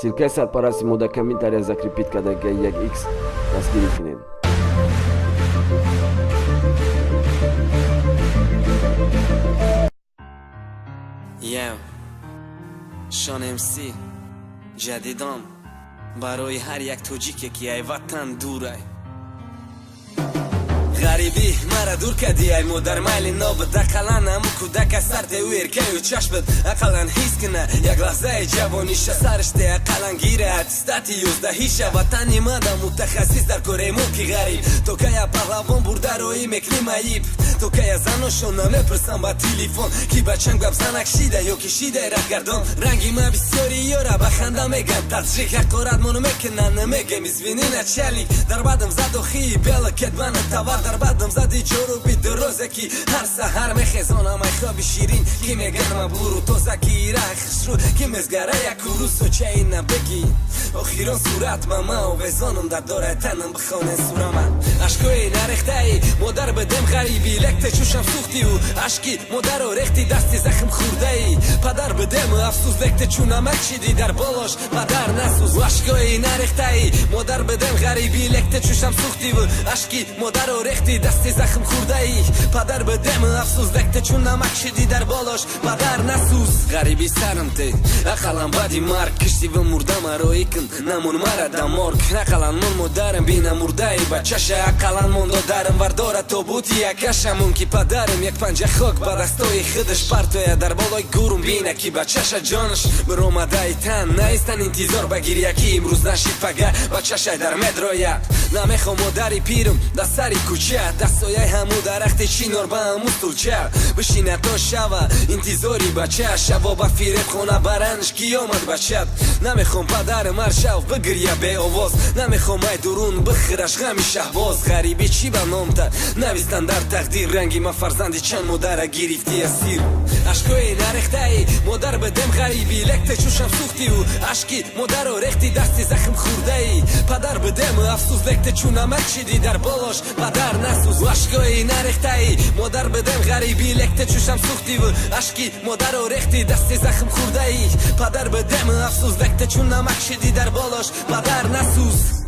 Силкаи сарпарасти мудакамӣ дар як закрепит кардаги як X дастгирӣ кунед. شان MC جدیدان برای هر یک توجیکه که ای وطن دوره غریبی مرا دور کردی ای مادر میل نابد اقلن همو کودک سرد او ارکه و چشمت اقلن حیث کنه یک لحظه جوانیشه سرشته اقلن گیره اتستاتی 11 وطنی ماده متخصیص در کره موکی غریب تو که یا پهلوان برده روی میکنی مایب تو که یا زناشون نمیپرسن با تلیفون کی بچم گب زنک شیده یا کی شیده رهگردان رنگی ما بسیاری یاره بخنده میگن تطریق حقارت منو میکنن نمیگه میزبینی نچلی در بعدم زد و خی بیل کدبن تور در بعدم زدی جورو بی دروزه کی هر سهر میخزانم ای خواب شیرین کی میگن ما برو تو زکی رخش رو کی مزگره یک روز و چه این نبگی آخیران صورت ما و وزانم در داره تنم بخانه سورم عشقای نرخته ای مادر بدم غریبی لکت چوشم سوختی و عشقی مادر و رختی دستی زخم خورده ای پدر بدم افسوس لکت چونم اکشیدی در بالاش پدر نسوز و عشقای نرخته ای مادر بدم غریبی لکت چوشم سوختی و عشقی مادر و رختی دستی زخم خورده ای پدر بدم افسوس لکت چونم اکشیدی در بالاش پدر نسوز غریبی سرم تی اقلم بدی مرگ کشتی و مردم روی نمون مرا دمارک اقلن من مادرم بینم مرده ای بچهشه اقلن من دادرم ورداره تابوتی یکشمون کی پدرم یک پنجه خاک با دستای خودش پرتویه در بالای گورم بینه کی بچهشه جانش برامده ای تن نیستن انتظار بگیر یکی امروز نشید پگه بچهشه در مدرایه نمیخوام مادری پیرم در سری کوچه دستای همو درخت چینار با همو سلچه بشینه تا شوه انتظاری بچه شبا با فیره خونه برنش کی آمد بچه نمیخوام پدرم شاو بگریه به آواز نمیخوام ای درون بخیرش غمی شهباز غریبی چی به نامته نویستن در تقدیر رنگی ما فرزندی چند مادر گرفتی اسیر عشقای نرخته ای مادر بدم غریبی لکت چوشم سوختی و عشقی مادر و رختی دستی زخم خورده ای پدر بدم افسوس لکت چونم اکشیدی در بالاش پدر نسوز عشقای نرخته ای مادر بدم غریبی لکت چوشم سوختی و عشقی مادر و رختی دستی زخم خورده ای پدر بدم افسوس لکت چونم اکشیدی در بالاش پدر نسوز